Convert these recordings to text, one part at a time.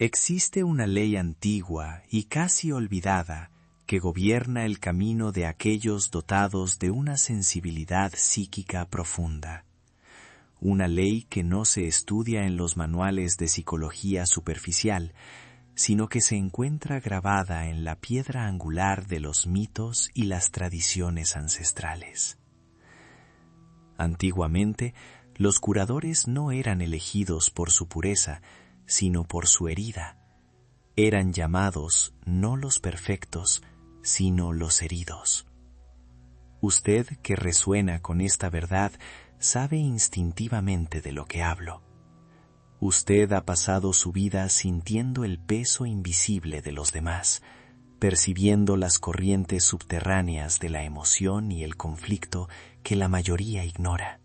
Existe una ley antigua y casi olvidada que gobierna el camino de aquellos dotados de una sensibilidad psíquica profunda. Una ley que no se estudia en los manuales de psicología superficial, sino que se encuentra grabada en la piedra angular de los mitos y las tradiciones ancestrales. Antiguamente, los curadores no eran elegidos por su pureza, sino por su herida. Eran llamados no los perfectos, sino los heridos. Usted que resuena con esta verdad sabe instintivamente de lo que hablo. Usted ha pasado su vida sintiendo el peso invisible de los demás, percibiendo las corrientes subterráneas de la emoción y el conflicto que la mayoría ignora.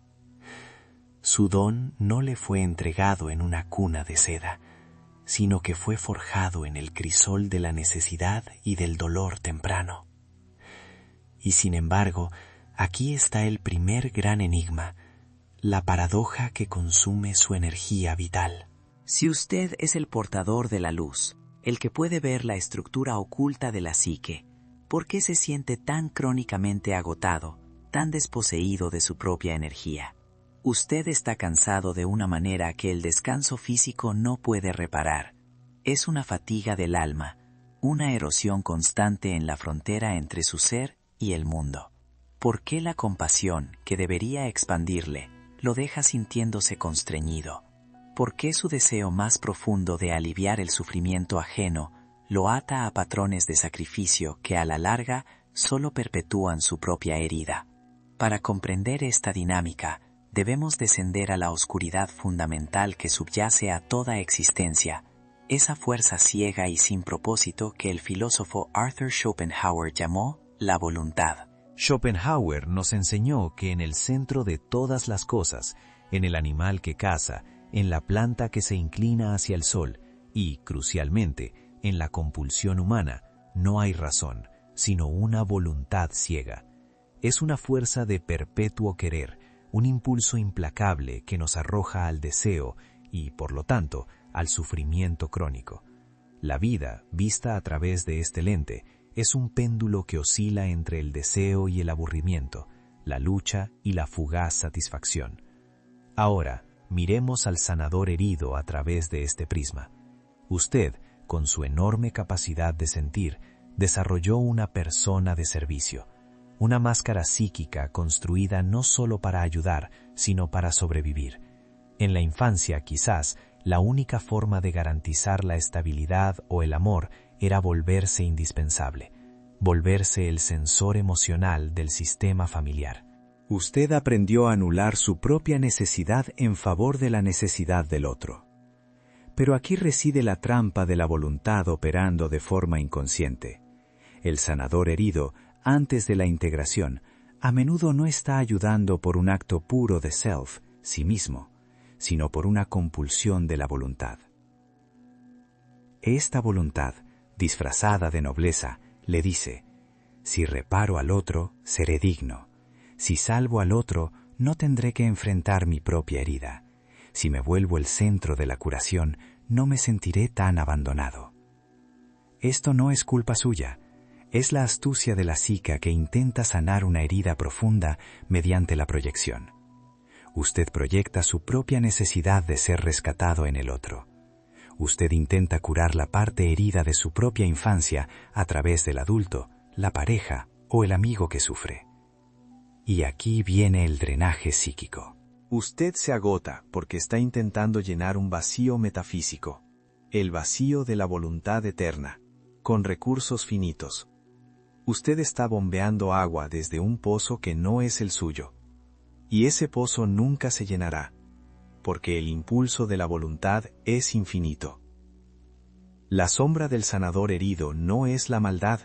Su don no le fue entregado en una cuna de seda, sino que fue forjado en el crisol de la necesidad y del dolor temprano. Y sin embargo, aquí está el primer gran enigma, la paradoja que consume su energía vital. Si usted es el portador de la luz, el que puede ver la estructura oculta de la psique, ¿por qué se siente tan crónicamente agotado, tan desposeído de su propia energía? Usted está cansado de una manera que el descanso físico no puede reparar. Es una fatiga del alma, una erosión constante en la frontera entre su ser y el mundo. ¿Por qué la compasión, que debería expandirle, lo deja sintiéndose constreñido? ¿Por qué su deseo más profundo de aliviar el sufrimiento ajeno lo ata a patrones de sacrificio que a la larga solo perpetúan su propia herida? Para comprender esta dinámica, debemos descender a la oscuridad fundamental que subyace a toda existencia, esa fuerza ciega y sin propósito que el filósofo Arthur Schopenhauer llamó la voluntad. Schopenhauer nos enseñó que en el centro de todas las cosas, en el animal que caza, en la planta que se inclina hacia el sol y, crucialmente, en la compulsión humana, no hay razón, sino una voluntad ciega. Es una fuerza de perpetuo querer, un impulso implacable que nos arroja al deseo y, por lo tanto, al sufrimiento crónico. La vida, vista a través de este lente, es un péndulo que oscila entre el deseo y el aburrimiento, la lucha y la fugaz satisfacción. Ahora, miremos al sanador herido a través de este prisma. Usted, con su enorme capacidad de sentir, desarrolló una persona de servicio, una máscara psíquica construida no solo para ayudar, sino para sobrevivir. En la infancia, quizás, la única forma de garantizar la estabilidad o el amor era volverse indispensable, volverse el sensor emocional del sistema familiar. Usted aprendió a anular su propia necesidad en favor de la necesidad del otro. Pero aquí reside la trampa de la voluntad operando de forma inconsciente. El sanador herido, antes de la integración, a menudo no está ayudando por un acto puro de self, sí mismo, sino por una compulsión de la voluntad. Esta voluntad, disfrazada de nobleza, le dice: si reparo al otro, seré digno. Si salvo al otro, no tendré que enfrentar mi propia herida. Si me vuelvo el centro de la curación, no me sentiré tan abandonado. Esto no es culpa suya. Es la astucia de la psique que intenta sanar una herida profunda mediante la proyección. Usted proyecta su propia necesidad de ser rescatado en el otro. Usted intenta curar la parte herida de su propia infancia a través del adulto, la pareja o el amigo que sufre. Y aquí viene el drenaje psíquico. Usted se agota porque está intentando llenar un vacío metafísico, el vacío de la voluntad eterna, con recursos finitos. Usted está bombeando agua desde un pozo que no es el suyo, y ese pozo nunca se llenará, porque el impulso de la voluntad es infinito. La sombra del sanador herido no es la maldad,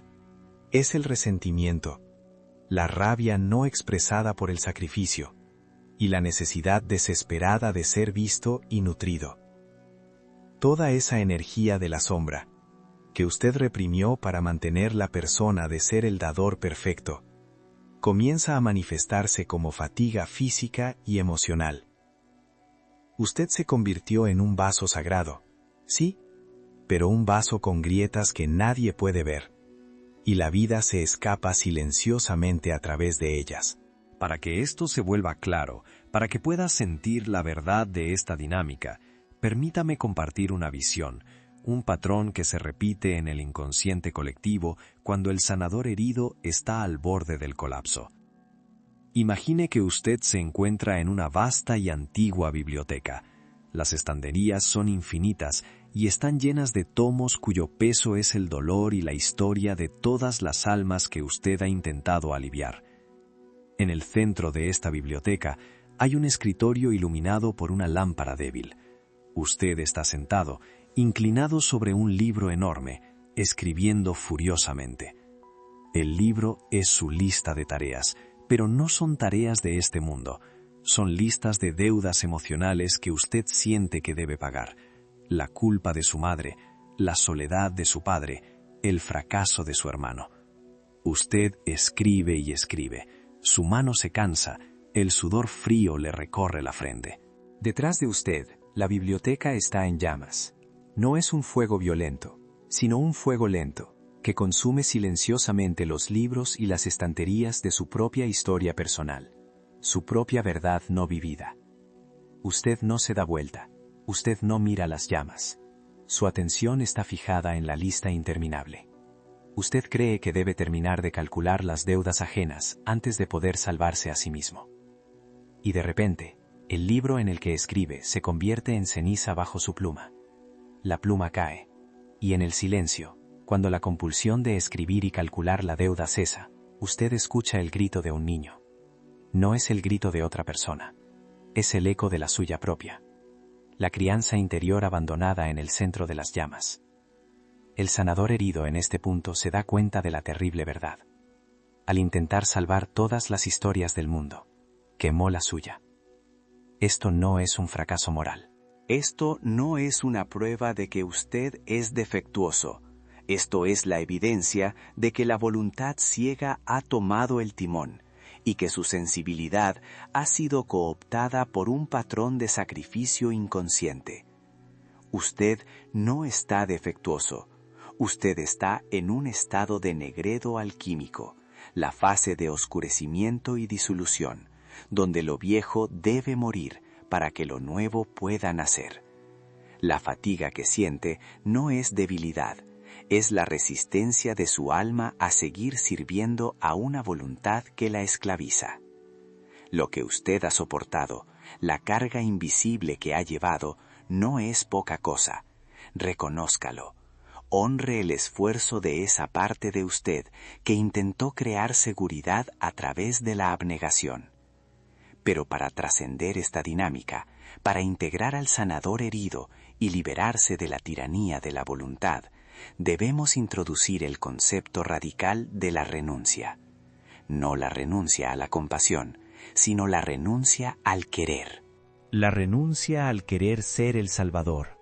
es el resentimiento, la rabia no expresada por el sacrificio, y la necesidad desesperada de ser visto y nutrido. Toda esa energía de la sombra, que usted reprimió para mantener la persona de ser el dador perfecto, comienza a manifestarse como fatiga física y emocional. Usted se convirtió en un vaso sagrado, sí, pero un vaso con grietas que nadie puede ver, y la vida se escapa silenciosamente a través de ellas. Para que esto se vuelva claro, para que pueda sentir la verdad de esta dinámica, permítame compartir una visión, un patrón que se repite en el inconsciente colectivo cuando el sanador herido está al borde del colapso. Imagine que usted se encuentra en una vasta y antigua biblioteca. Las estanterías son infinitas y están llenas de tomos cuyo peso es el dolor y la historia de todas las almas que usted ha intentado aliviar. En el centro de esta biblioteca hay un escritorio iluminado por una lámpara débil. Usted está sentado, inclinado sobre un libro enorme, escribiendo furiosamente. El libro es su lista de tareas, pero no son tareas de este mundo. Son listas de deudas emocionales que usted siente que debe pagar. La culpa de su madre, la soledad de su padre, el fracaso de su hermano. Usted escribe y escribe. Su mano se cansa, el sudor frío le recorre la frente. Detrás de usted, la biblioteca está en llamas. No es un fuego violento, sino un fuego lento, que consume silenciosamente los libros y las estanterías de su propia historia personal, su propia verdad no vivida. Usted no se da vuelta, usted no mira las llamas. Su atención está fijada en la lista interminable. Usted cree que debe terminar de calcular las deudas ajenas antes de poder salvarse a sí mismo. Y de repente, el libro en el que escribe se convierte en ceniza bajo su pluma. La pluma cae, y en el silencio, cuando la compulsión de escribir y calcular la deuda cesa, usted escucha el grito de un niño. No es el grito de otra persona, es el eco de la suya propia. La crianza interior abandonada en el centro de las llamas. El sanador herido en este punto se da cuenta de la terrible verdad. Al intentar salvar todas las historias del mundo, quemó la suya. Esto no es un fracaso moral. Esto no es una prueba de que usted es defectuoso. Esto es la evidencia de que la voluntad ciega ha tomado el timón y que su sensibilidad ha sido cooptada por un patrón de sacrificio inconsciente. Usted no está defectuoso. Usted está en un estado de negredo alquímico, la fase de oscurecimiento y disolución, donde lo viejo debe morir para que lo nuevo pueda nacer. La fatiga que siente no es debilidad, es la resistencia de su alma a seguir sirviendo a una voluntad que la esclaviza. Lo que usted ha soportado, la carga invisible que ha llevado, no es poca cosa. Reconózcalo. Honre el esfuerzo de esa parte de usted que intentó crear seguridad a través de la abnegación. Pero para trascender esta dinámica, para integrar al sanador herido y liberarse de la tiranía de la voluntad, debemos introducir el concepto radical de la renuncia. No la renuncia a la compasión, sino la renuncia al querer. La renuncia al querer ser el Salvador.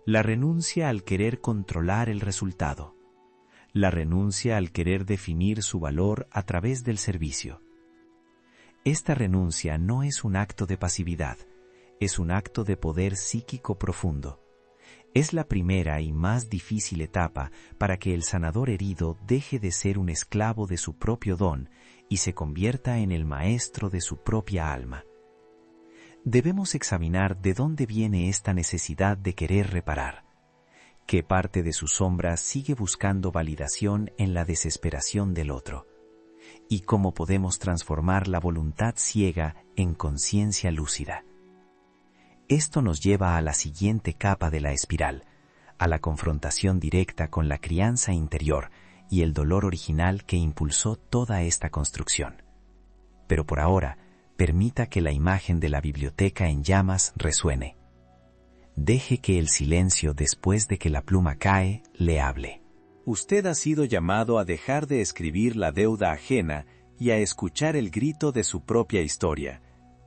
La renuncia al querer controlar el resultado. La renuncia al querer definir su valor a través del servicio. Esta renuncia no es un acto de pasividad, es un acto de poder psíquico profundo. Es la primera y más difícil etapa para que el sanador herido deje de ser un esclavo de su propio don y se convierta en el maestro de su propia alma. Debemos examinar de dónde viene esta necesidad de querer reparar. ¿Qué parte de su sombra sigue buscando validación en la desesperación del otro? ¿Y cómo podemos transformar la voluntad ciega en conciencia lúcida? Esto nos lleva a la siguiente capa de la espiral, a la confrontación directa con la crianza interior y el dolor original que impulsó toda esta construcción. Pero por ahora, permita que la imagen de la biblioteca en llamas resuene. Deje que el silencio después de que la pluma cae le hable. Usted ha sido llamado a dejar de escribir la deuda ajena y a escuchar el grito de su propia historia,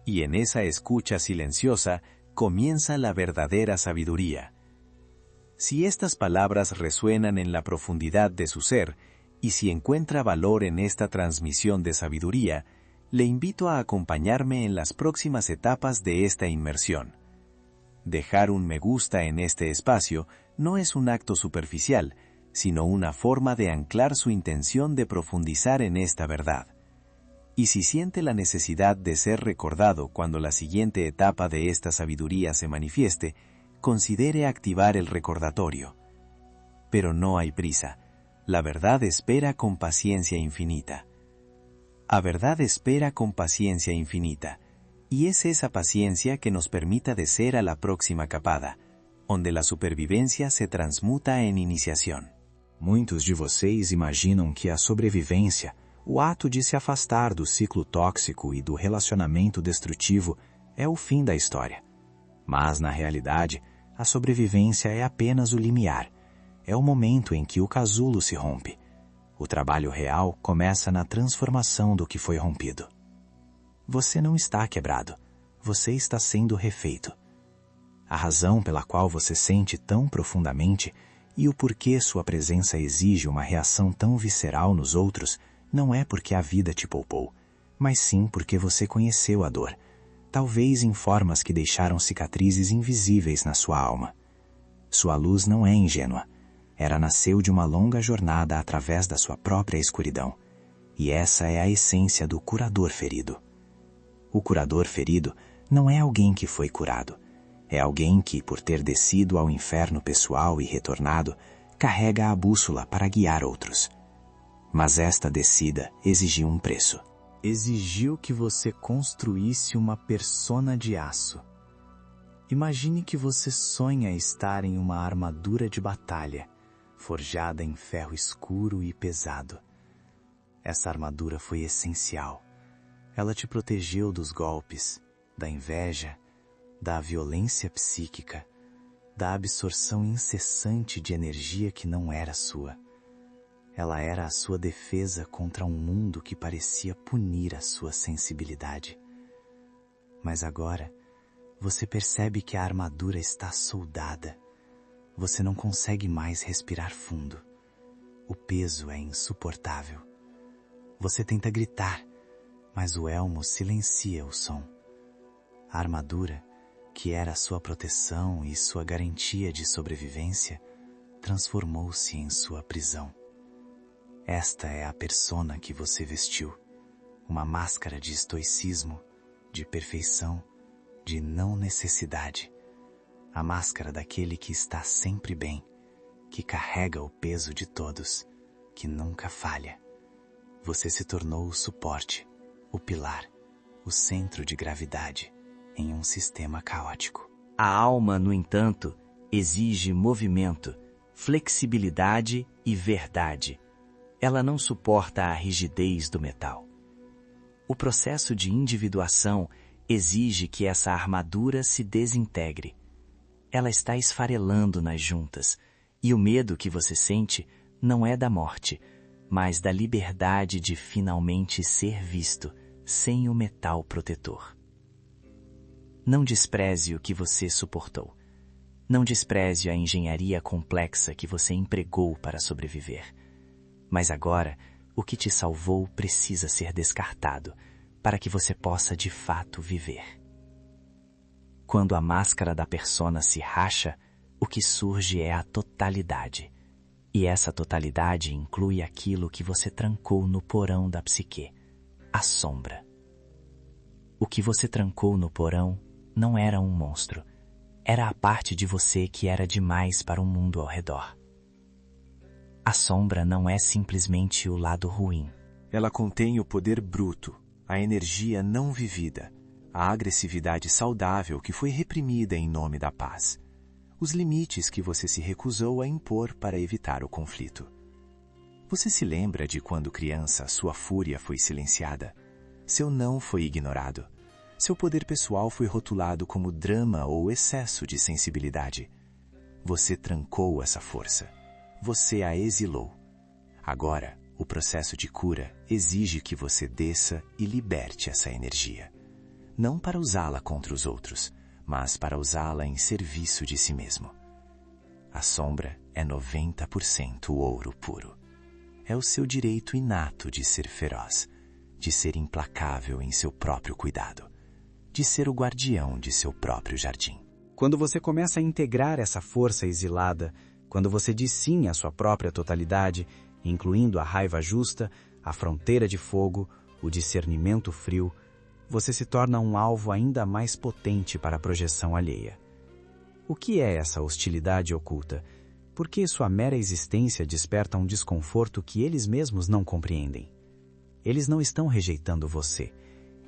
y en esa escucha silenciosa comienza la verdadera sabiduría. Si estas palabras resuenan en la profundidad de su ser, y si encuentra valor en esta transmisión de sabiduría, le invito a acompañarme en las próximas etapas de esta inmersión. Dejar un me gusta en este espacio no es un acto superficial, sino una forma de anclar su intención de profundizar en esta verdad. Y si siente la necesidad de ser recordado cuando la siguiente etapa de esta sabiduría se manifieste, considere activar el recordatorio. Pero no hay prisa. La verdad espera con paciencia infinita. A verdad espera con paciencia infinita, y es esa paciencia que nos permita descer a la próxima capada, onde la supervivencia se transmuta en iniciación. Muitos de vocês imaginam que a sobrevivência, o ato de se afastar do ciclo tóxico e do relacionamento destrutivo, é o fim da história. Mas, na realidade, a sobrevivência é apenas o limiar. É o momento em que o casulo se rompe. O trabalho real começa na transformação do que foi rompido. Você não está quebrado. Você está sendo refeito. A razão pela qual você sente tão profundamente e o porquê sua presença exige uma reação tão visceral nos outros não é porque a vida te poupou, mas sim porque você conheceu a dor, talvez em formas que deixaram cicatrizes invisíveis na sua alma. Sua luz não é ingênua. Ela nasceu de uma longa jornada através da sua própria escuridão, e essa é a essência do curador ferido. O curador ferido não é alguém que foi curado. É alguém que, por ter descido ao inferno pessoal e retornado, carrega a bússola para guiar outros. Mas esta descida exigiu um preço. Exigiu que você construísse uma persona de aço. Imagine que você sonha estar em uma armadura de batalha, forjada em ferro escuro e pesado. Essa armadura foi essencial. Ela te protegeu dos golpes, da inveja, da violência psíquica, da absorção incessante de energia que não era sua. Ela era a sua defesa contra um mundo que parecia punir a sua sensibilidade. Mas agora, você percebe que a armadura está soldada. Você não consegue mais respirar fundo. O peso é insuportável. Você tenta gritar, mas o elmo silencia o som. A armadura, que era sua proteção e sua garantia de sobrevivência, transformou-se em sua prisão. Esta é a persona que você vestiu, uma máscara de estoicismo, de perfeição, de não necessidade, a máscara daquele que está sempre bem, que carrega o peso de todos, que nunca falha. Você se tornou o suporte, o pilar, o centro de gravidade em um sistema caótico. A alma, no entanto, exige movimento, flexibilidade e verdade. Ela não suporta a rigidez do metal. O processo de individuação exige que essa armadura se desintegre. Ela está esfarelando nas juntas, e o medo que você sente não é da morte, mas da liberdade de finalmente ser visto, sem o metal protetor. Não despreze o que você suportou. Não despreze a engenharia complexa que você empregou para sobreviver. Mas agora, o que te salvou precisa ser descartado, para que você possa de fato viver. Quando a máscara da persona se racha, o que surge é a totalidade. E essa totalidade inclui aquilo que você trancou no porão da psique, a sombra. O que você trancou no porão não era um monstro, era a parte de você que era demais para o mundo ao redor. A sombra não é simplesmente o lado ruim. Ela contém o poder bruto, a energia não vivida, a agressividade saudável que foi reprimida em nome da paz, os limites que você se recusou a impor para evitar o conflito. Você se lembra de quando criança sua fúria foi silenciada? Seu não foi ignorado. Seu poder pessoal foi rotulado como drama ou excesso de sensibilidade. Você trancou essa força. Você a exilou. Agora, o processo de cura exige que você desça e liberte essa energia. Não para usá-la contra os outros, mas para usá-la em serviço de si mesmo. A sombra é 90% ouro puro. É o seu direito inato de ser feroz, de ser implacável em seu próprio cuidado, de ser o guardião de seu próprio jardim. Quando você começa a integrar essa força exilada, quando você diz sim à sua própria totalidade, incluindo a raiva justa, a fronteira de fogo, o discernimento frio, você se torna um alvo ainda mais potente para a projeção alheia. O que é essa hostilidade oculta? Por que sua mera existência desperta um desconforto que eles mesmos não compreendem? Eles não estão rejeitando você.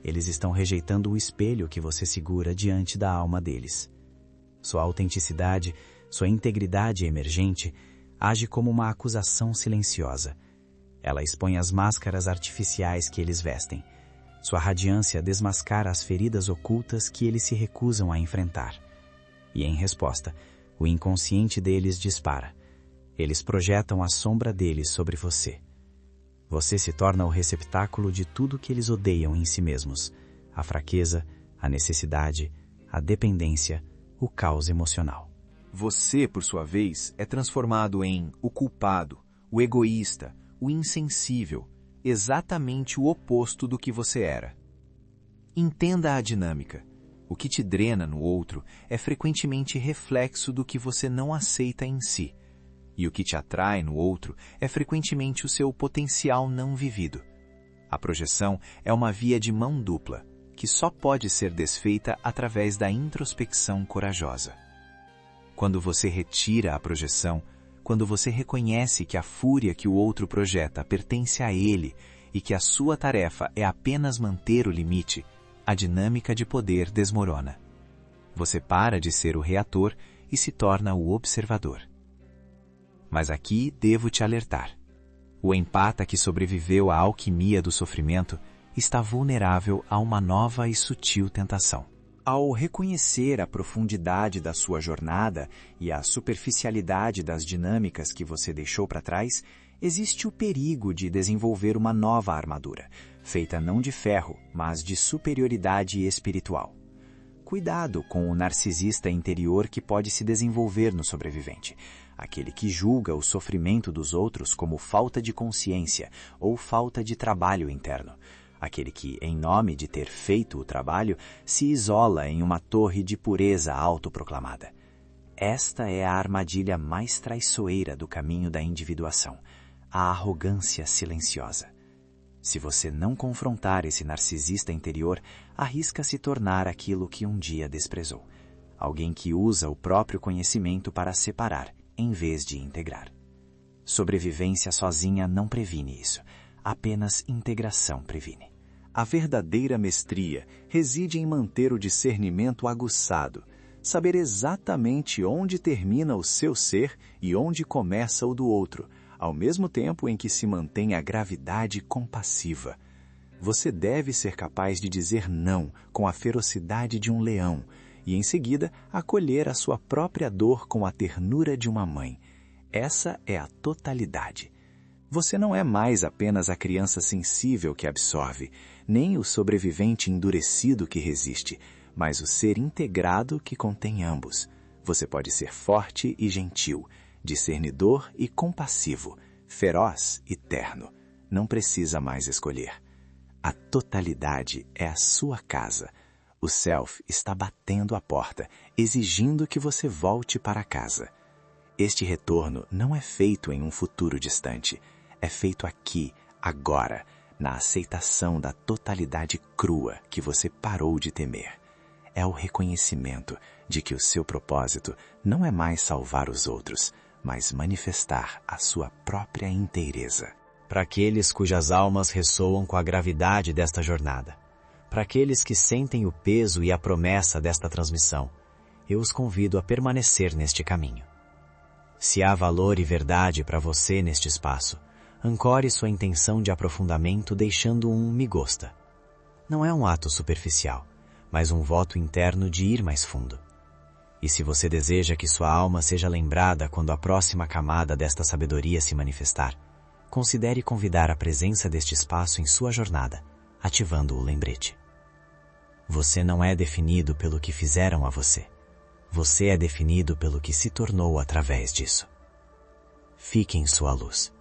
Eles estão rejeitando o espelho que você segura diante da alma deles. Sua autenticidade, sua integridade emergente, age como uma acusação silenciosa. Ela expõe as máscaras artificiais que eles vestem. Sua radiância desmascara as feridas ocultas que eles se recusam a enfrentar. E em resposta, o inconsciente deles dispara. Eles projetam a sombra deles sobre você. Você se torna o receptáculo de tudo que eles odeiam em si mesmos: a fraqueza, a necessidade, a dependência, o caos emocional. Você, por sua vez, é transformado em o culpado, o egoísta, o insensível, exatamente o oposto do que você era. Entenda a dinâmica. O que te drena no outro é frequentemente reflexo do que você não aceita em si. E o que te atrai no outro é frequentemente o seu potencial não vivido. A projeção é uma via de mão dupla, que só pode ser desfeita através da introspecção corajosa. Quando você retira a projeção, quando você reconhece que a fúria que o outro projeta pertence a ele e que a sua tarefa é apenas manter o limite, a dinâmica de poder desmorona. Você para de ser o reator e se torna o observador. Mas aqui devo te alertar. O empata que sobreviveu à alquimia do sofrimento está vulnerável a uma nova e sutil tentação. Ao reconhecer a profundidade da sua jornada e a superficialidade das dinâmicas que você deixou para trás, existe o perigo de desenvolver uma nova armadura, feita não de ferro, mas de superioridade espiritual. Cuidado com o narcisista interior que pode se desenvolver no sobrevivente, aquele que julga o sofrimento dos outros como falta de consciência ou falta de trabalho interno. Aquele que, em nome de ter feito o trabalho, se isola em uma torre de pureza autoproclamada. Esta é a armadilha mais traiçoeira do caminho da individuação, a arrogância silenciosa. Se você não confrontar esse narcisista interior, arrisca se tornar aquilo que um dia desprezou. Alguém que usa o próprio conhecimento para separar, em vez de integrar. Sobrevivência sozinha não previne isso. Apenas integração previne. A verdadeira mestria reside em manter o discernimento aguçado, saber exatamente onde termina o seu ser e onde começa o do outro, ao mesmo tempo em que se mantém a gravidade compassiva. Você deve ser capaz de dizer não com a ferocidade de um leão e, em seguida, acolher a sua própria dor com a ternura de uma mãe. Essa é a totalidade. Você não é mais apenas a criança sensível que absorve, nem o sobrevivente endurecido que resiste, mas o ser integrado que contém ambos. Você pode ser forte e gentil, discernidor e compassivo, feroz e terno. Não precisa mais escolher. A totalidade é a sua casa. O Self está batendo a porta, exigindo que você volte para casa. Este retorno não é feito em um futuro distante. É feito aqui, agora, na aceitação da totalidade crua que você parou de temer. É o reconhecimento de que o seu propósito não é mais salvar os outros, mas manifestar a sua própria inteireza. Para aqueles cujas almas ressoam com a gravidade desta jornada, para aqueles que sentem o peso e a promessa desta transmissão, eu os convido a permanecer neste caminho. Se há valor e verdade para você neste espaço, ancore sua intenção de aprofundamento deixando um me gosta. Não é um ato superficial, mas um voto interno de ir mais fundo. E se você deseja que sua alma seja lembrada quando a próxima camada desta sabedoria se manifestar, considere convidar a presença deste espaço em sua jornada, ativando o lembrete. Você não é definido pelo que fizeram a você. Você é definido pelo que se tornou através disso. Fique em sua luz.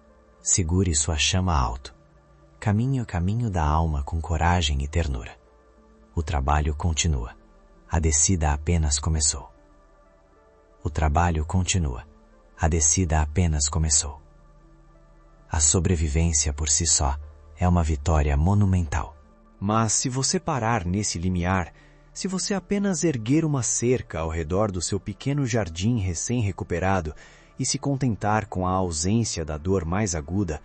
Segure sua chama alto. Caminhe o caminho da alma com coragem e ternura. O trabalho continua. A descida apenas começou. O trabalho continua. A descida apenas começou. A sobrevivência por si só é uma vitória monumental. Mas se você parar nesse limiar, se você apenas erguer uma cerca ao redor do seu pequeno jardim recém-recuperado e se contentar com a ausência da dor mais aguda,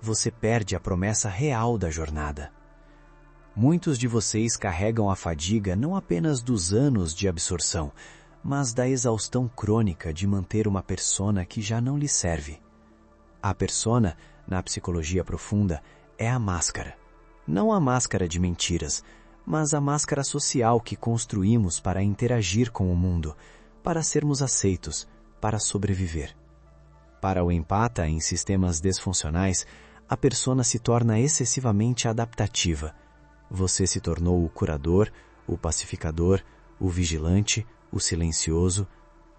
você perde a promessa real da jornada. Muitos de vocês carregam a fadiga não apenas dos anos de absorção, mas da exaustão crônica de manter uma persona que já não lhe serve. A persona, na psicologia profunda, é a máscara. Não a máscara de mentiras, mas a máscara social que construímos para interagir com o mundo, para sermos aceitos, para sobreviver. Para o empata em sistemas desfuncionais, a persona se torna excessivamente adaptativa. Você se tornou o curador, o pacificador, o vigilante, o silencioso,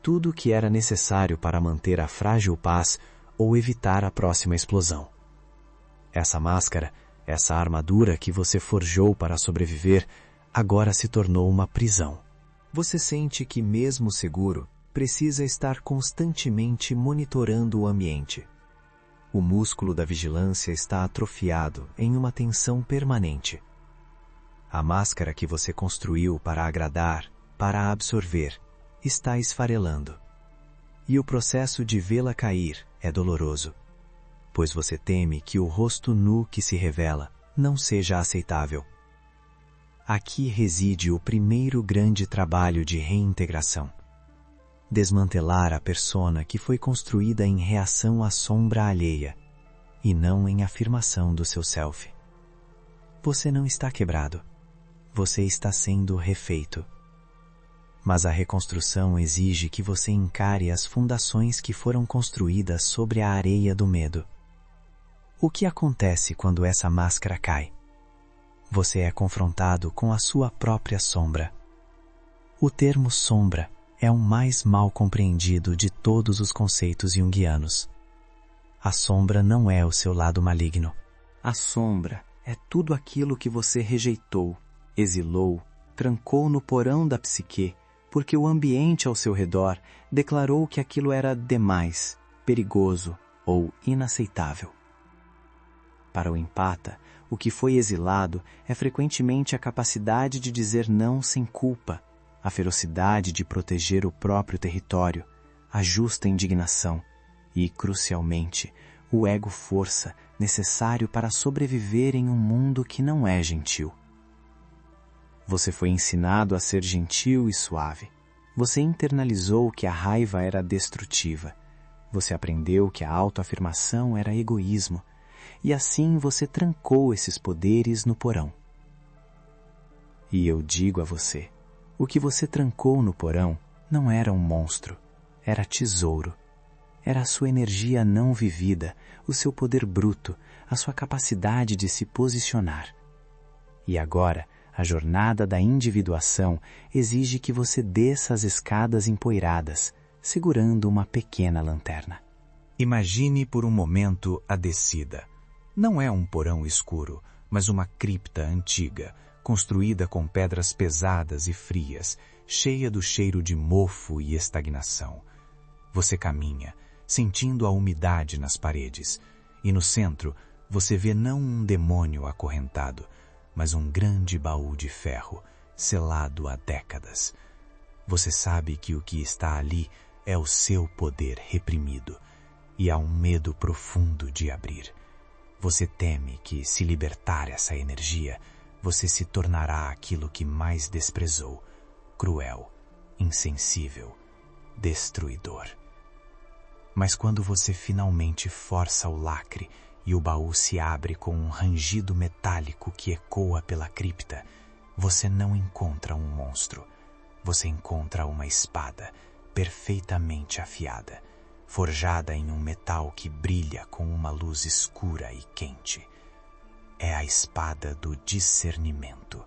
tudo o que era necessário para manter a frágil paz ou evitar a próxima explosão. Essa máscara, essa armadura que você forjou para sobreviver, agora se tornou uma prisão. Você sente que, mesmo seguro, precisa estar constantemente monitorando o ambiente. O músculo da vigilância está atrofiado em uma tensão permanente. A máscara que você construiu para agradar, para absorver, está esfarelando. E o processo de vê-la cair é doloroso, pois você teme que o rosto nu que se revela não seja aceitável. Aqui reside o primeiro grande trabalho de reintegração. Desmantelar a persona que foi construída em reação à sombra alheia, e não em afirmação do seu self. Você não está quebrado. Você está sendo refeito. Mas a reconstrução exige que você encare as fundações que foram construídas sobre a areia do medo. O que acontece quando essa máscara cai? Você é confrontado com a sua própria sombra. O termo sombra é o mais mal compreendido de todos os conceitos junguianos. A sombra não é o seu lado maligno. A sombra é tudo aquilo que você rejeitou, exilou, trancou no porão da psique, porque o ambiente ao seu redor declarou que aquilo era demais, perigoso ou inaceitável. Para o empata, o que foi exilado é frequentemente a capacidade de dizer não sem culpa, a ferocidade de proteger o próprio território, a justa indignação e, crucialmente, o ego-força necessário para sobreviver em um mundo que não é gentil. Você foi ensinado a ser gentil e suave. Você internalizou que a raiva era destrutiva. Você aprendeu que a autoafirmação era egoísmo. E assim você trancou esses poderes no porão. E eu digo a você, o que você trancou no porão não era um monstro, era tesouro. Era a sua energia não vivida, o seu poder bruto, a sua capacidade de se posicionar. E agora, a jornada da individuação exige que você desça as escadas empoeiradas, segurando uma pequena lanterna. Imagine por um momento a descida. Não é um porão escuro, mas uma cripta antiga, construída com pedras pesadas e frias, cheia do cheiro de mofo e estagnação. Você caminha, sentindo a umidade nas paredes, e no centro você vê não um demônio acorrentado, mas um grande baú de ferro, selado há décadas. Você sabe que o que está ali é o seu poder reprimido, e há um medo profundo de abrir. Você teme que, se libertar essa energia, você se tornará aquilo que mais desprezou, cruel, insensível, destruidor. Mas quando você finalmente força o lacre e o baú se abre com um rangido metálico que ecoa pela cripta, você não encontra um monstro. Você encontra uma espada, perfeitamente afiada, forjada em um metal que brilha com uma luz escura e quente. É a espada do discernimento,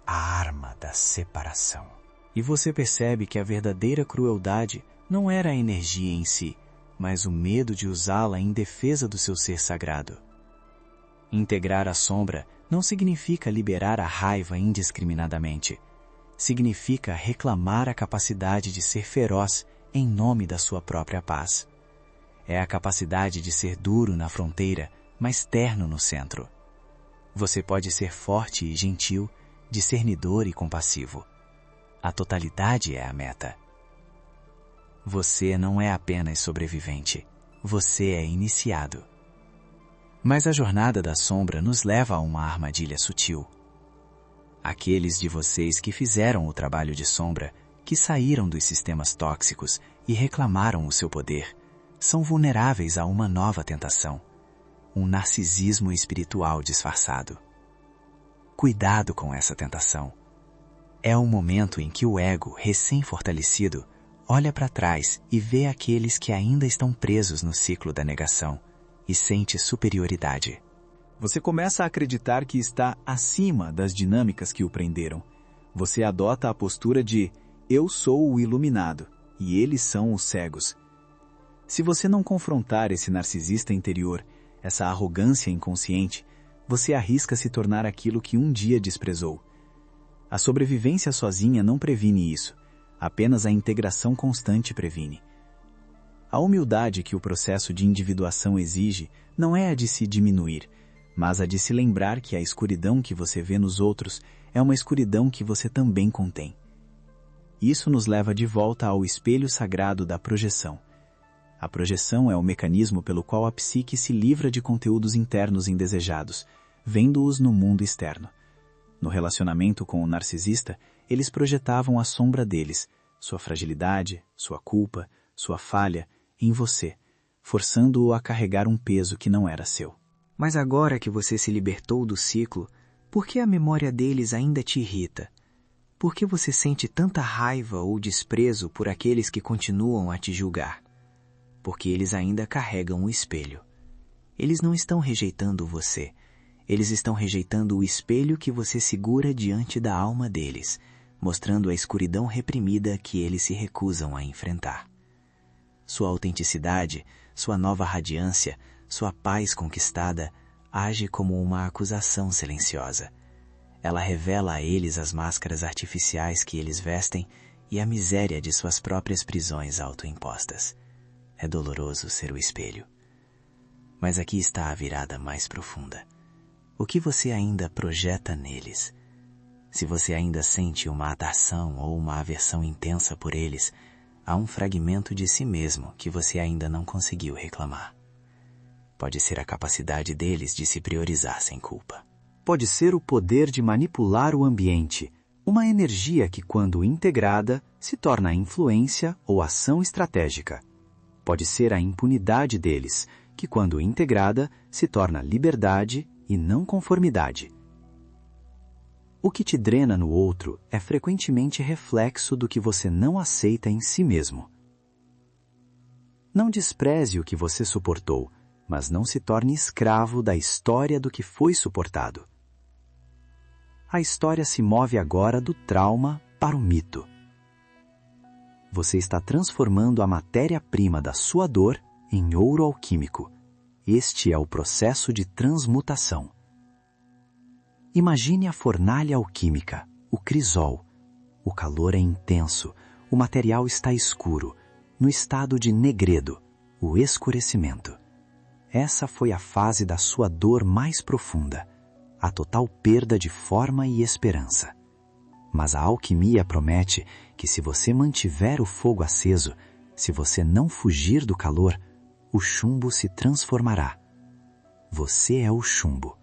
a arma da separação. E você percebe que a verdadeira crueldade não era a energia em si, mas o medo de usá-la em defesa do seu ser sagrado. Integrar a sombra não significa liberar a raiva indiscriminadamente. Significa reclamar a capacidade de ser feroz em nome da sua própria paz. É a capacidade de ser duro na fronteira, mas terno no centro. Você pode ser forte e gentil, discernidor e compassivo. A totalidade é a meta. Você não é apenas sobrevivente, você é iniciado. Mas a jornada da sombra nos leva a uma armadilha sutil. Aqueles de vocês que fizeram o trabalho de sombra, que saíram dos sistemas tóxicos e reclamaram o seu poder, são vulneráveis a uma nova tentação, um narcisismo espiritual disfarçado. Cuidado com essa tentação. É o momento em que o ego, recém-fortalecido, olha para trás e vê aqueles que ainda estão presos no ciclo da negação e sente superioridade. Você começa a acreditar que está acima das dinâmicas que o prenderam. Você adota a postura de eu sou o iluminado e eles são os cegos. Se você não confrontar esse narcisista interior, essa arrogância inconsciente, você arrisca se tornar aquilo que um dia desprezou. A sobrevivência sozinha não previne isso, apenas a integração constante previne. A humildade que o processo de individuação exige não é a de se diminuir, mas a de se lembrar que a escuridão que você vê nos outros é uma escuridão que você também contém. Isso nos leva de volta ao espelho sagrado da projeção. A projeção é o mecanismo pelo qual a psique se livra de conteúdos internos indesejados, vendo-os no mundo externo. No relacionamento com o narcisista, eles projetavam a sombra deles, sua fragilidade, sua culpa, sua falha, em você, forçando-o a carregar um peso que não era seu. Mas agora que você se libertou do ciclo, por que a memória deles ainda te irrita? Por que você sente tanta raiva ou desprezo por aqueles que continuam a te julgar? Porque eles ainda carregam o espelho. Eles não estão rejeitando você. Eles estão rejeitando o espelho que você segura diante da alma deles, mostrando a escuridão reprimida que eles se recusam a enfrentar. Sua autenticidade, sua nova radiância, sua paz conquistada, age como uma acusação silenciosa. Ela revela a eles as máscaras artificiais que eles vestem e a miséria de suas próprias prisões autoimpostas. É doloroso ser o espelho. Mas aqui está a virada mais profunda. O que você ainda projeta neles? Se você ainda sente uma atração ou uma aversão intensa por eles, há um fragmento de si mesmo que você ainda não conseguiu reclamar. Pode ser a capacidade deles de se priorizar sem culpa. Pode ser o poder de manipular o ambiente, uma energia que, quando integrada, se torna influência ou ação estratégica. Pode ser a impunidade deles, que, quando integrada, se torna liberdade e não conformidade. O que te drena no outro é frequentemente reflexo do que você não aceita em si mesmo. Não despreze o que você suportou, mas não se torne escravo da história do que foi suportado. A história se move agora do trauma para o mito. Você está transformando a matéria-prima da sua dor em ouro alquímico. Este é o processo de transmutação. Imagine a fornalha alquímica, o crisol. O calor é intenso, o material está escuro, no estado de negredo, o escurecimento. Essa foi a fase da sua dor mais profunda, a total perda de forma e esperança. Mas a alquimia promete que se você mantiver o fogo aceso, se você não fugir do calor, o chumbo se transformará. Você é o chumbo.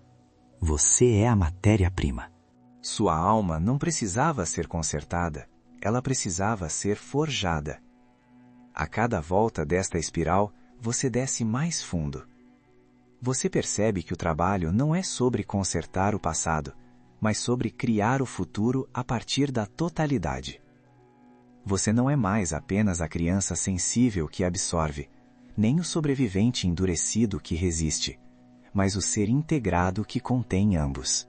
Você é a matéria-prima. Sua alma não precisava ser consertada, ela precisava ser forjada. A cada volta desta espiral, você desce mais fundo. Você percebe que o trabalho não é sobre consertar o passado, mas sobre criar o futuro a partir da totalidade. Você não é mais apenas a criança sensível que absorve, nem o sobrevivente endurecido que resiste, mas o ser integrado que contém ambos.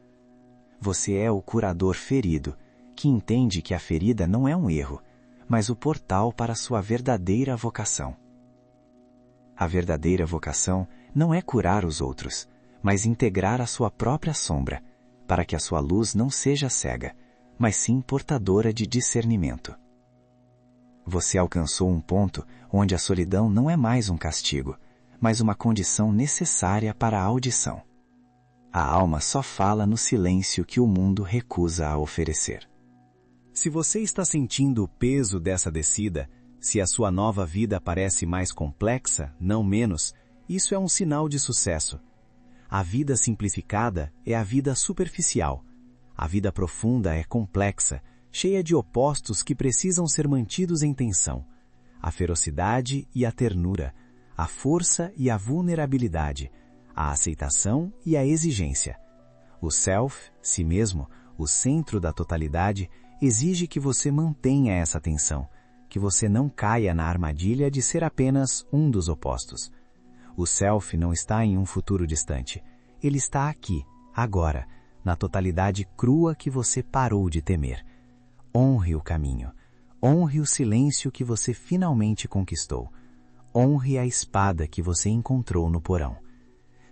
Você é o curador ferido, que entende que a ferida não é um erro, mas o portal para sua verdadeira vocação. A verdadeira vocação não é curar os outros, mas integrar a sua própria sombra, para que a sua luz não seja cega, mas sim portadora de discernimento. Você alcançou um ponto onde a solidão não é mais um castigo, mas uma condição necessária para a audição. A alma só fala no silêncio que o mundo recusa a oferecer. Se você está sentindo o peso dessa descida, se a sua nova vida parece mais complexa, não menos, isso é um sinal de sucesso. A vida simplificada é a vida superficial. A vida profunda é complexa, cheia de opostos que precisam ser mantidos em tensão. A ferocidade e a ternura, a força e a vulnerabilidade, a aceitação e a exigência. O self, si mesmo, o centro da totalidade, exige que você mantenha essa tensão, que você não caia na armadilha de ser apenas um dos opostos. O self não está em um futuro distante. Ele está aqui, agora, na totalidade crua que você parou de temer. Honre o caminho. Honre o silêncio que você finalmente conquistou. Honre a espada que você encontrou no porão.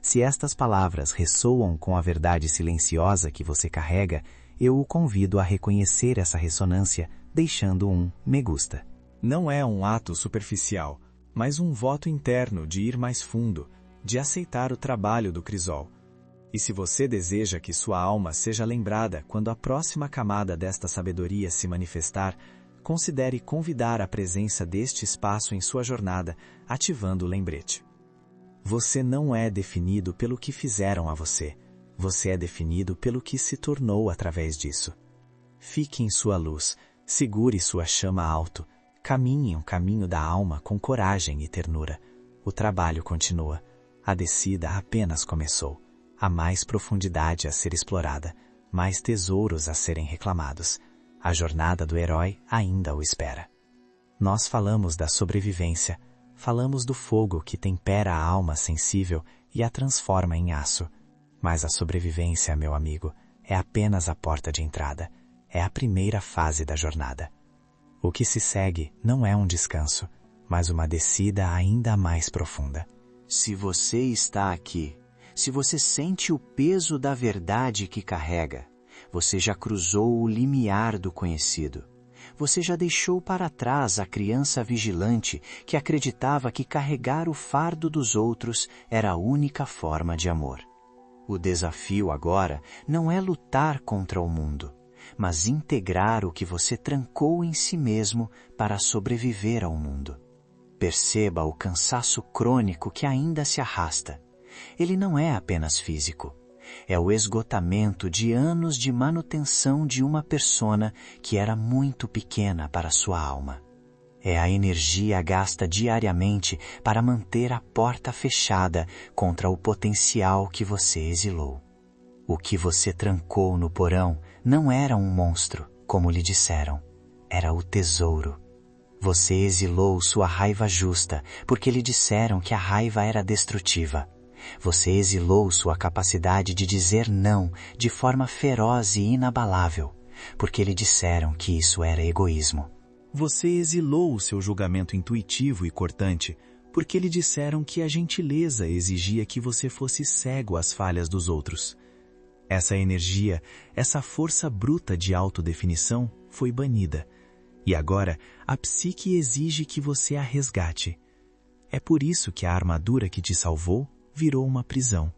Se estas palavras ressoam com a verdade silenciosa que você carrega, eu o convido a reconhecer essa ressonância, deixando um me gusta. Não é um ato superficial, mas um voto interno de ir mais fundo, de aceitar o trabalho do crisol. E se você deseja que sua alma seja lembrada quando a próxima camada desta sabedoria se manifestar, considere convidar a presença deste espaço em sua jornada, ativando o lembrete. Você não é definido pelo que fizeram a você. Você é definido pelo que se tornou através disso. Fique em sua luz, segure sua chama alto, caminhe um caminho da alma com coragem e ternura. O trabalho continua. A descida apenas começou. Há mais profundidade a ser explorada, mais tesouros a serem reclamados. A jornada do herói ainda o espera. Nós falamos da sobrevivência, falamos do fogo que tempera a alma sensível e a transforma em aço. Mas a sobrevivência, meu amigo, é apenas a porta de entrada, é a primeira fase da jornada. O que se segue não é um descanso, mas uma descida ainda mais profunda. Se você está aqui, se você sente o peso da verdade que carrega, você já cruzou o limiar do conhecido. Você já deixou para trás a criança vigilante que acreditava que carregar o fardo dos outros era a única forma de amor. O desafio agora não é lutar contra o mundo, mas integrar o que você trancou em si mesmo para sobreviver ao mundo. Perceba o cansaço crônico que ainda se arrasta. Ele não é apenas físico. É o esgotamento de anos de manutenção de uma persona que era muito pequena para sua alma. É a energia gasta diariamente para manter a porta fechada contra o potencial que você exilou. O que você trancou no porão não era um monstro, como lhe disseram. Era o tesouro. Você exilou sua raiva justa, porque lhe disseram que a raiva era destrutiva. Você exilou sua capacidade de dizer não de forma feroz e inabalável, porque lhe disseram que isso era egoísmo. Você exilou o seu julgamento intuitivo e cortante, porque lhe disseram que a gentileza exigia que você fosse cego às falhas dos outros. Essa energia, essa força bruta de autodefinição foi banida, e agora a psique exige que você a resgate. É por isso que a armadura que te salvou virou uma prisão.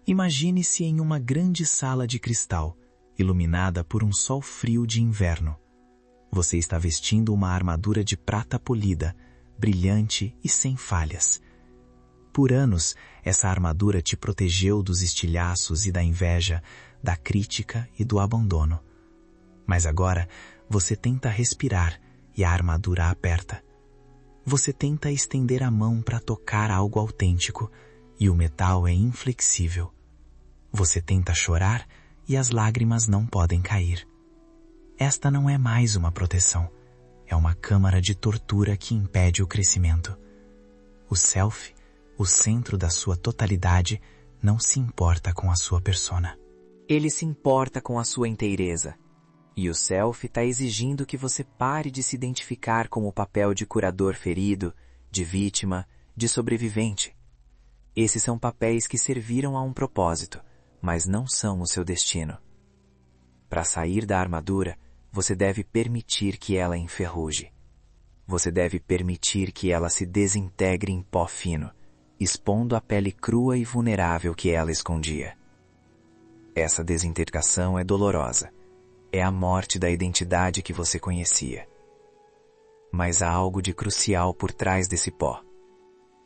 Imagine-se em uma grande sala de cristal, iluminada por um sol frio de inverno. Você está vestindo uma armadura de prata polida, brilhante e sem falhas. Por anos, essa armadura te protegeu dos estilhaços e da inveja, da crítica e do abandono. Mas agora, você tenta respirar e a armadura aperta. Você tenta estender a mão para tocar algo autêntico e o metal é inflexível. Você tenta chorar e as lágrimas não podem cair. Esta não é mais uma proteção. É uma câmara de tortura que impede o crescimento. O self, o centro da sua totalidade, não se importa com a sua persona. Ele se importa com a sua inteireza. E o self está exigindo que você pare de se identificar com o papel de curador ferido, de vítima, de sobrevivente. Esses são papéis que serviram a um propósito, mas não são o seu destino. Para sair da armadura, você deve permitir que ela enferruje. Você deve permitir que ela se desintegre em pó fino, expondo a pele crua e vulnerável que ela escondia. Essa desintegração é dolorosa. É a morte da identidade que você conhecia. Mas há algo de crucial por trás desse pó.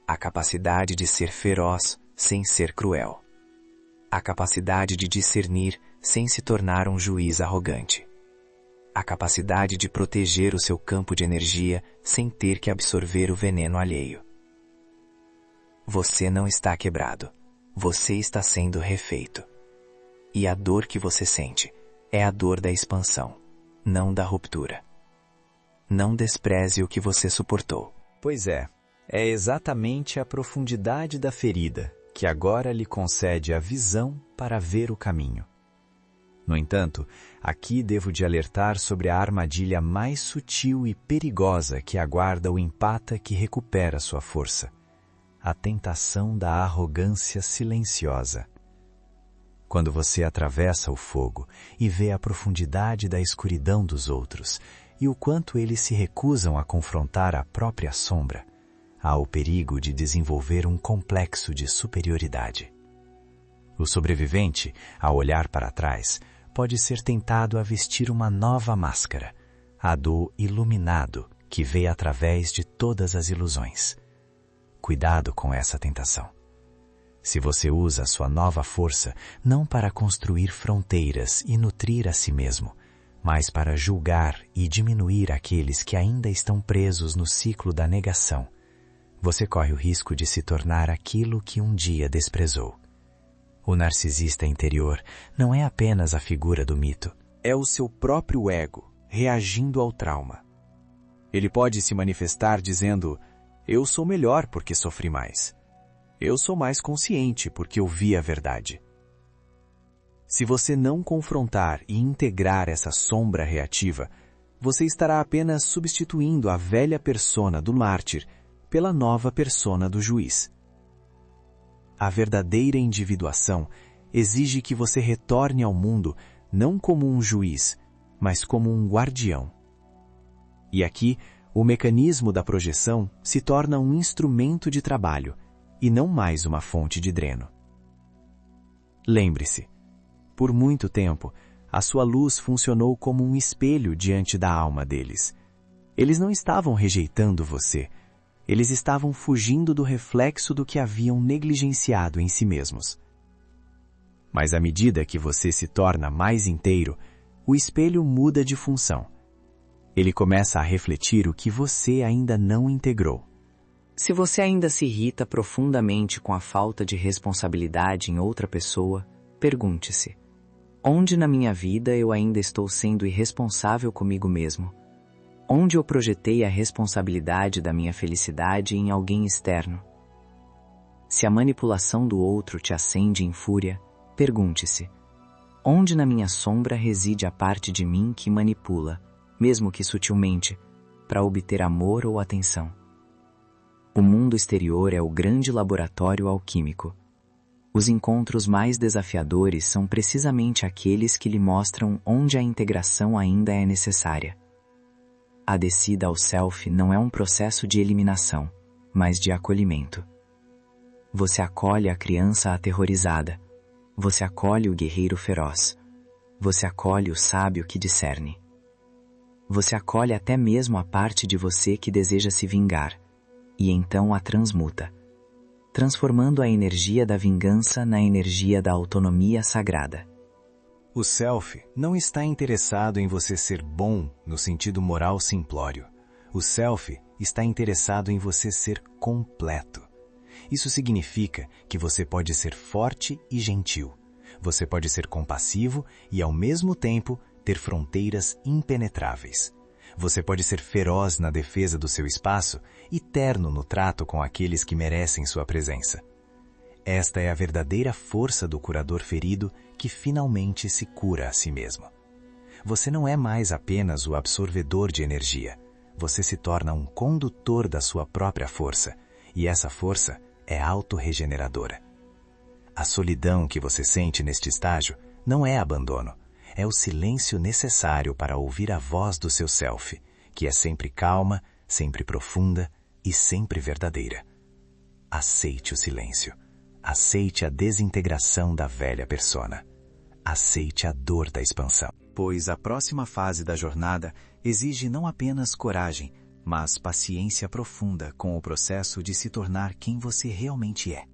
A capacidade de ser feroz sem ser cruel. A capacidade de discernir sem se tornar um juiz arrogante. A capacidade de proteger o seu campo de energia sem ter que absorver o veneno alheio. Você não está quebrado. Você está sendo refeito. E a dor que você sente é a dor da expansão, não da ruptura. Não despreze o que você suportou. Pois é exatamente a profundidade da ferida que agora lhe concede a visão para ver o caminho. No entanto, aqui devo de alertar sobre a armadilha mais sutil e perigosa que aguarda o empata que recupera sua força. A tentação da arrogância silenciosa. Quando você atravessa o fogo e vê a profundidade da escuridão dos outros e o quanto eles se recusam a confrontar a própria sombra, há o perigo de desenvolver um complexo de superioridade. O sobrevivente, ao olhar para trás, pode ser tentado a vestir uma nova máscara, a do iluminado que vê através de todas as ilusões. Cuidado com essa tentação. Se você usa a sua nova força não para construir fronteiras e nutrir a si mesmo, mas para julgar e diminuir aqueles que ainda estão presos no ciclo da negação, você corre o risco de se tornar aquilo que um dia desprezou. O narcisista interior não é apenas a figura do mito. É o seu próprio ego reagindo ao trauma. Ele pode se manifestar dizendo: eu sou melhor porque sofri mais. Eu sou mais consciente porque eu vi a verdade. Se você não confrontar e integrar essa sombra reativa, você estará apenas substituindo a velha persona do mártir pela nova persona do juiz. A verdadeira individuação exige que você retorne ao mundo não como um juiz, mas como um guardião. E aqui, o mecanismo da projeção se torna um instrumento de trabalho, e não mais uma fonte de dreno. Lembre-se, por muito tempo, a sua luz funcionou como um espelho diante da alma deles. Eles não estavam rejeitando você, eles estavam fugindo do reflexo do que haviam negligenciado em si mesmos. Mas à medida que você se torna mais inteiro, o espelho muda de função. Ele começa a refletir o que você ainda não integrou. Se você ainda se irrita profundamente com a falta de responsabilidade em outra pessoa, pergunte-se: onde na minha vida eu ainda estou sendo irresponsável comigo mesmo? Onde eu projetei a responsabilidade da minha felicidade em alguém externo? Se a manipulação do outro te acende em fúria, pergunte-se: onde na minha sombra reside a parte de mim que manipula, mesmo que sutilmente, para obter amor ou atenção? O mundo exterior é o grande laboratório alquímico. Os encontros mais desafiadores são precisamente aqueles que lhe mostram onde a integração ainda é necessária. A descida ao self não é um processo de eliminação, mas de acolhimento. Você acolhe a criança aterrorizada. Você acolhe o guerreiro feroz. Você acolhe o sábio que discerne. Você acolhe até mesmo a parte de você que deseja se vingar, e então a transmuta, transformando a energia da vingança na energia da autonomia sagrada. O self não está interessado em você ser bom no sentido moral simplório. O self está interessado em você ser completo. Isso significa que você pode ser forte e gentil. Você pode ser compassivo e, ao mesmo tempo, ter fronteiras impenetráveis. Você pode ser feroz na defesa do seu espaço e terno no trato com aqueles que merecem sua presença. Esta é a verdadeira força do curador ferido que finalmente se cura a si mesmo. Você não é mais apenas o absorvedor de energia. Você se torna um condutor da sua própria força, e essa força é autorregeneradora. A solidão que você sente neste estágio não é abandono, é o silêncio necessário para ouvir a voz do seu self, que é sempre calma, sempre profunda e sempre verdadeira. Aceite o silêncio. Aceite a desintegração da velha persona. Aceite a dor da expansão. Pois a próxima fase da jornada exige não apenas coragem, mas paciência profunda com o processo de se tornar quem você realmente é.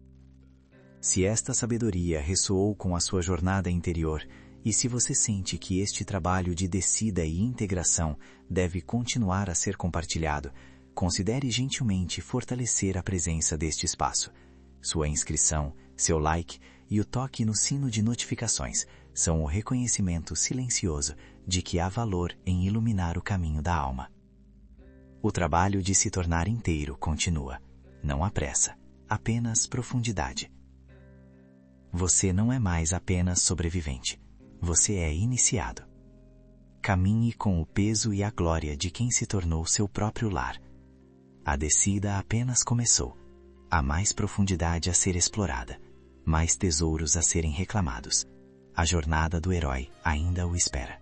Se esta sabedoria ressoou com a sua jornada interior, e se você sente que este trabalho de descida e integração deve continuar a ser compartilhado, considere gentilmente fortalecer a presença deste espaço. Sua inscrição, seu like e o toque no sino de notificações são o reconhecimento silencioso de que há valor em iluminar o caminho da alma. O trabalho de se tornar inteiro continua. Não há pressa, apenas profundidade. Você não é mais apenas sobrevivente. Você é iniciado. Caminhe com o peso e a glória de quem se tornou seu próprio lar. A descida apenas começou. Há mais profundidade a ser explorada, mais tesouros a serem reclamados. A jornada do herói ainda o espera.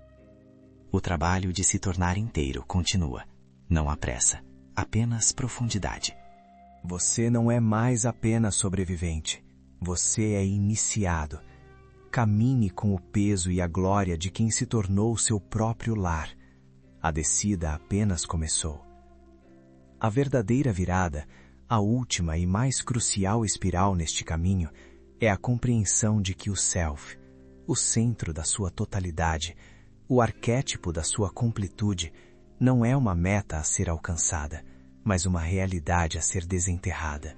O trabalho de se tornar inteiro continua. Não há pressa, apenas profundidade. Você não é mais apenas sobrevivente. Você é iniciado. Camine com o peso e a glória de quem se tornou seu próprio lar. A descida apenas começou. A verdadeira virada, a última e mais crucial espiral neste caminho, é a compreensão de que o Self, o centro da sua totalidade, o arquétipo da sua completude, não é uma meta a ser alcançada, mas uma realidade a ser desenterrada.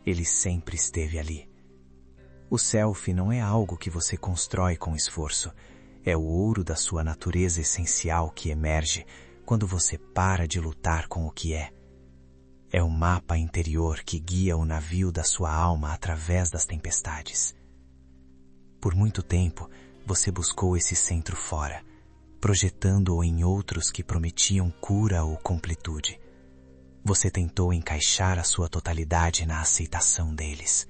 Ele sempre esteve ali. O Self não é algo que você constrói com esforço, é o ouro da sua natureza essencial que emerge quando você para de lutar com o que é. É o mapa interior que guia o navio da sua alma através das tempestades. Por muito tempo, você buscou esse centro fora, projetando-o em outros que prometiam cura ou completude. Você tentou encaixar a sua totalidade na aceitação deles.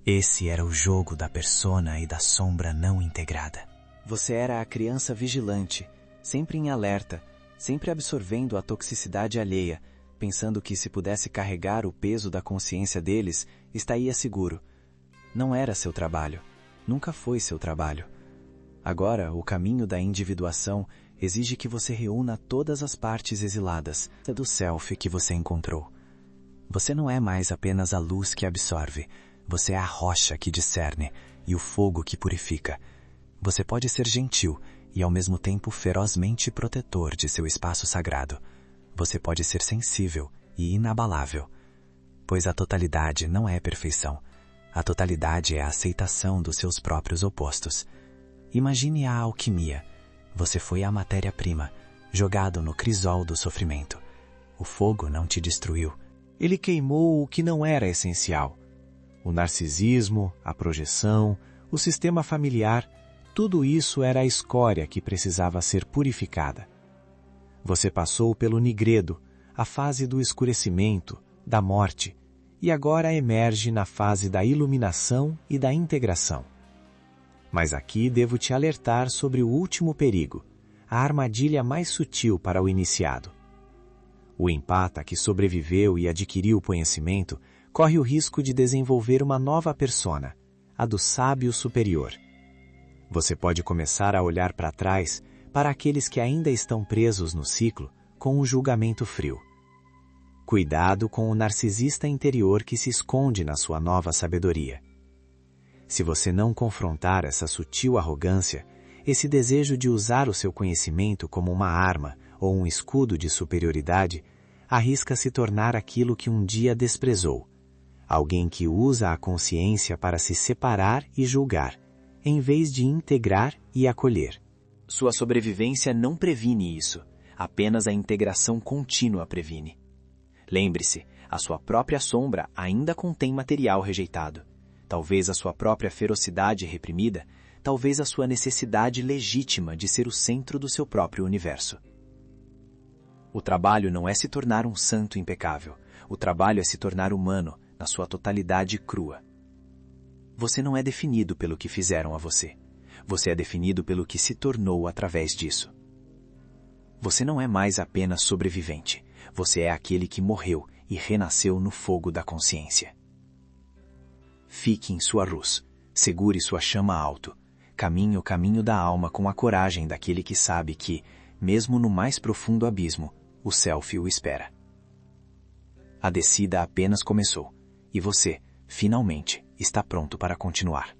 Esse era o jogo da persona e da sombra não integrada. Você era a criança vigilante, sempre em alerta, sempre absorvendo a toxicidade alheia, pensando que se pudesse carregar o peso da consciência deles, estaria seguro. Não era seu trabalho. Nunca foi seu trabalho. Agora, o caminho da individuação exige que você reúna todas as partes exiladas do Self que você encontrou. Você não é mais apenas a luz que absorve. Você é a rocha que discerne e o fogo que purifica. Você pode ser gentil e ao mesmo tempo ferozmente protetor de seu espaço sagrado. Você pode ser sensível e inabalável. Pois a totalidade não é perfeição. A totalidade é a aceitação dos seus próprios opostos. Imagine a alquimia. Você foi a matéria-prima, jogado no crisol do sofrimento. O fogo não te destruiu. Ele queimou o que não era essencial. O narcisismo, a projeção, o sistema familiar, tudo isso era a escória que precisava ser purificada. Você passou pelo nigredo, a fase do escurecimento, da morte, e agora emerge na fase da iluminação e da integração. Mas aqui devo te alertar sobre o último perigo, a armadilha mais sutil para o iniciado. O empata que sobreviveu e adquiriu o conhecimento corre o risco de desenvolver uma nova persona, a do sábio superior. Você pode começar a olhar para trás para aqueles que ainda estão presos no ciclo com um julgamento frio. Cuidado com o narcisista interior que se esconde na sua nova sabedoria. Se você não confrontar essa sutil arrogância, esse desejo de usar o seu conhecimento como uma arma ou um escudo de superioridade, arrisca se tornar aquilo que um dia desprezou. Alguém que usa a consciência para se separar e julgar, em vez de integrar e acolher. Sua sobrevivência não previne isso, apenas a integração contínua previne. Lembre-se, a sua própria sombra ainda contém material rejeitado. Talvez a sua própria ferocidade reprimida, talvez a sua necessidade legítima de ser o centro do seu próprio universo. O trabalho não é se tornar um santo impecável. O trabalho é se tornar humano, na sua totalidade crua. Você não é definido pelo que fizeram a você. Você é definido pelo que se tornou através disso. Você não é mais apenas sobrevivente. Você é aquele que morreu e renasceu no fogo da consciência. Fique em sua luz. Segure sua chama alto. Caminhe o caminho da alma com a coragem daquele que sabe que, mesmo no mais profundo abismo, o Self o espera. A descida apenas começou, e você, finalmente, está pronto para continuar.